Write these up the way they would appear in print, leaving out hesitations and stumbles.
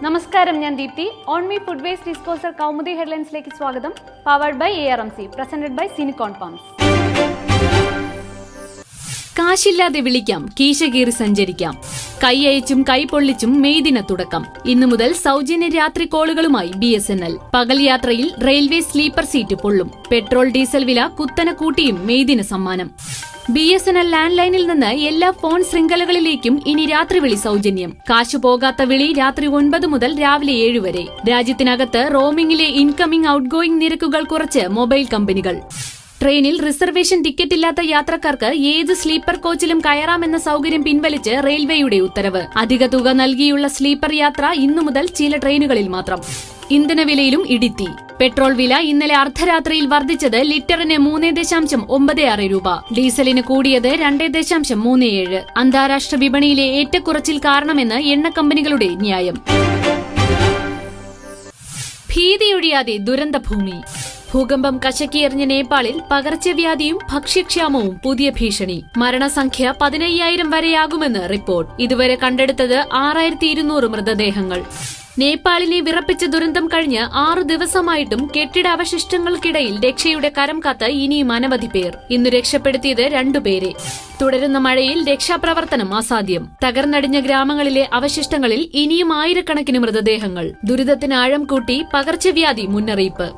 നമസ്കാരം, ഞാൻ Deepthi. On me food waste disposal Kaumudi ഹെഡ്ലൈൻസിലേക്ക് സ്വാഗതം. Powered by ARMC, presented by സിനിക്കോൺ പംപ്സ്. കാശില്ലാതെ വിളിക്കാം, കീശ കീറി സഞ്ചരിക്കാം. കൈയയച്ചും കൈപൊള്ളിച്ചും മെയ് ദിന തുടക്കം. ഇന്നു മുതൽ സൗജന്യ രാത്രി കോളുകളുമായി BSNL. പകൽ യാത്രയിൽ റെയിൽവേ സ്ലീപ്പർ സീറ്റ് പൊള്ളും. പെട്രോൾ ഡീസൽ വില കുത്തനെ കൂട്ടിയും മെയ് ദിന സമ്മാനം. BSNL ലാൻഡ് ലൈനിൽ നിന്ന് എല്ലാ ഫോൺ ശൃംഖലകളിലേക്കും ഇനി രാത്രി വിളി സൗജന്യം. കാശു പോകാത്ത വിളി രാത്രി 9 മുതൽ രാവിലെ 7 വരെ. രാജ്യത്തിനകത്ത് റോമിംഗിലെ ഇൻകമിംഗ് ഔട്ട്ഗോയിംഗ് നിരക്കുകൾ കുറച്ച് മൊബൈൽ കമ്പനികൾ. ട്രെയിനിൽ റിസർവേഷൻ ടിക്കറ്റ് ഇല്ലാത്ത യാത്രക്കാർക്ക് ഏത് സ്ലീപ്പർ കോച്ചിലും കയറാമെന്ന സൌകര്യം പിൻവലിച്ച് റെയിൽവേയുടെ ഉത്തരവ്. അധിക തുക നൽകിയുള്ള സ്ലീപ്പർ യാത്ര ഇന്നു മുതൽ ചില ട്രെയിനുകളിൽ മാത്രം. ഇന്ധനവിലയിലും ഇടിത്തി. പെട്രോൾ വില ഇന്നലെ അർദ്ധരാത്രിയിൽ വർദ്ധിച്ചത് ലിറ്ററിന് 3.96 രൂപ. ഡീസലിന് കൂടിയത് 2.37. അന്താരാഷ്ട്ര വിപണിയിലെ ഏറ്റക്കുറച്ചിൽ കാരണമെന്ന് എണ്ണ കമ്പനികളുടെ ന്യായം. ഭീതിയൊഴിയാതെ ദുരന്തഭൂമി. ഭൂകമ്പം കശക്കിയെറിഞ്ഞ നേപ്പാളിൽ പകർച്ചവ്യാധിയും ഭക്ഷ്യക്ഷാമവും പുതിയ ഭീഷണി. മരണസംഖ്യ 15,000 വരെയാകുമെന്ന് റിപ്പോർട്ട്. ഇതുവരെ കണ്ടെടുത്തത് 6,200 മൃതദേഹങ്ങൾ. നേപ്പാളിനെ വിറപ്പിച്ച ദുരന്തം കഴിഞ്ഞ് 6 ദിവസമായിട്ടും കെട്ടിടാവശിഷ്ടങ്ങൾക്കിടയിൽ രക്ഷയുടെ കരം കാത്ത് ഇനിയും അനവധി പേർ. ഇന്ന് രക്ഷപ്പെടുത്തിയത് 2 പേരെ. തുടരുന്ന മഴയിൽ രക്ഷാപ്രവർത്തനം അസാധ്യം. തകർന്നടിഞ്ഞ ഗ്രാമങ്ങളിലെ അവശിഷ്ടങ്ങളിൽ ഇനിയും ആയിരക്കണക്കിന് മൃതദേഹങ്ങൾ. ദുരിതത്തിന് ആഴം കൂട്ടി പകർച്ചവ്യാധി മുന്നറിയിപ്പ്.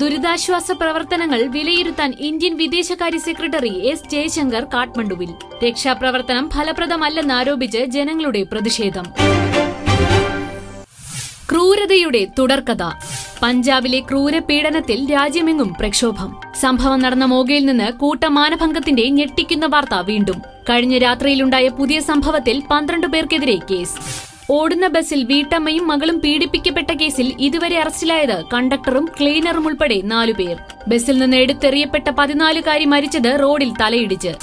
ദുരിതാശ്വാസ പ്രവർത്തനങ്ങൾ വിലയിരുത്താൻ ഇന്ത്യൻ വിദേശകാര്യ സെക്രട്ടറി S. ജയശങ്കർ കാഠ്മണ്ഡുവിൽ. രക്ഷാപ്രവർത്തനം ഫലപ്രദമല്ലെന്നാരോപിച്ച് ജനങ്ങളുടെ പ്രതിഷേധം. ക്രൂരതയുടെ തുടർക്കഥ. പഞ്ചാബിലെ ക്രൂരപീഡനത്തിൽ രാജ്യമെങ്ങും പ്രക്ഷോഭം. സംഭവം നടന്ന മോഗയിൽ നിന്ന് കൂട്ടമാനഭംഗത്തിന്റെ ഞെട്ടിക്കുന്ന വാർത്ത വീണ്ടും. കഴിഞ്ഞ രാത്രിയിലുണ്ടായ പുതിയ സംഭവത്തിൽ 12 പേർക്കെതിരെ കേസ്. ഓടുന്ന ബസിൽ വീട്ടമ്മയും മകളും പീഡിപ്പിക്കപ്പെട്ട കേസിൽ ഇതുവരെ അറസ്റ്റിലായത് കണ്ടക്ടറും ക്ലീനറും ഉൾപ്പെടെ 4 പേർ. ബസിൽ നിന്ന് എടുത്തെറിയപ്പെട്ട 14കാരി മരിച്ചത് റോഡിൽ തലയിടിച്ച്.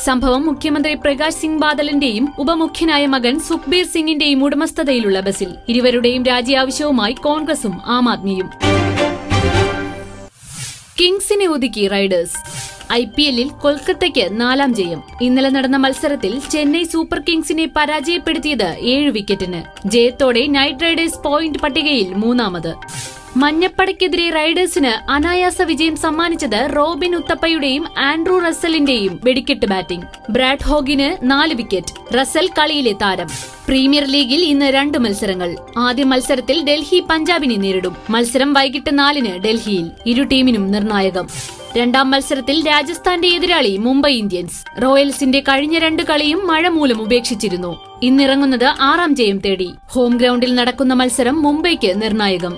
സംഭവം മുഖ്യമന്ത്രി പ്രകാശ് സിംഗ് ബാദലിന്റെയും ഉപമുഖ്യനായ മകൻ സുഖ്ബീർ സിംഗിന്റെയും ഉടമസ്ഥതയിലുള്ള ബസിൽ. ഇരുവരുടെയും രാജിയാവശ്യവുമായി കോൺഗ്രസും ആം ആദ്മിയും. കിങ്സിനെ ഒതുക്കി റൈഡേഴ്സ്. IPL-ൽ കൊൽക്കത്തയ്ക്ക് 4ാം ജയം. ഇന്നലെ നടന്ന മത്സരത്തിൽ ചെന്നൈ സൂപ്പർ കിങ്സിനെ പരാജയപ്പെടുത്തിയത് 7 വിക്കറ്റിന്. ജയത്തോടെ നൈറ്റ് റൈഡേഴ്സ് പോയിന്റ് പട്ടികയിൽ 3ാമത്. മഞ്ഞപ്പടയ്ക്കെതിരെ റൈഡേഴ്സിന് അനായാസ വിജയം സമ്മാനിച്ചത് റോബിൻ ഉത്തപ്പയുടെയും ആൻഡ്രൂ റസ്സലിന്റെയും വെടിക്കെട്ട് ബാറ്റിംഗ്. ബ്രാഡ് ഹോഗിന് 4 വിക്കറ്റ്. റസ്സൽ കളിയിലെ താരം. പ്രീമിയർ ലീഗിൽ ഇന്ന് 2 മത്സരങ്ങൾ. ആദ്യ മത്സരത്തിൽ ഡൽഹി പഞ്ചാബിനെ നേരിടും. മത്സരം വൈകിട്ട് 4-ന് ഡൽഹിയിൽ. ഇരു ടീമിനും നിർണായകം. രണ്ടാം മത്സരത്തിൽ രാജസ്ഥാന്റെ എതിരാളി മുംബൈ ഇന്ത്യൻസ്. റോയൽസിന്റെ കഴിഞ്ഞ 2 കളിയും മഴ മൂലം ഉപേക്ഷിച്ചിരുന്നു. ഇന്നിറങ്ങുന്നത് 6ാം ജയം തേടി. ഹോം ഗ്രൌണ്ടിൽ നടക്കുന്ന മത്സരം മുംബൈക്ക് നിർണായകം.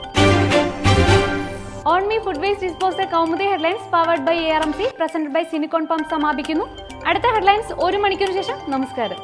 On me food waste disposal Kaumudi headlines powered by ARMC, presented by സിനിക്കോൺ പംപ്സ് സമാപിക്കുന്നു. അടുത്ത ഹെഡ്ലൈൻസ് 1 മണിക്കൂറിന് ശേഷം. നമസ്കാരം.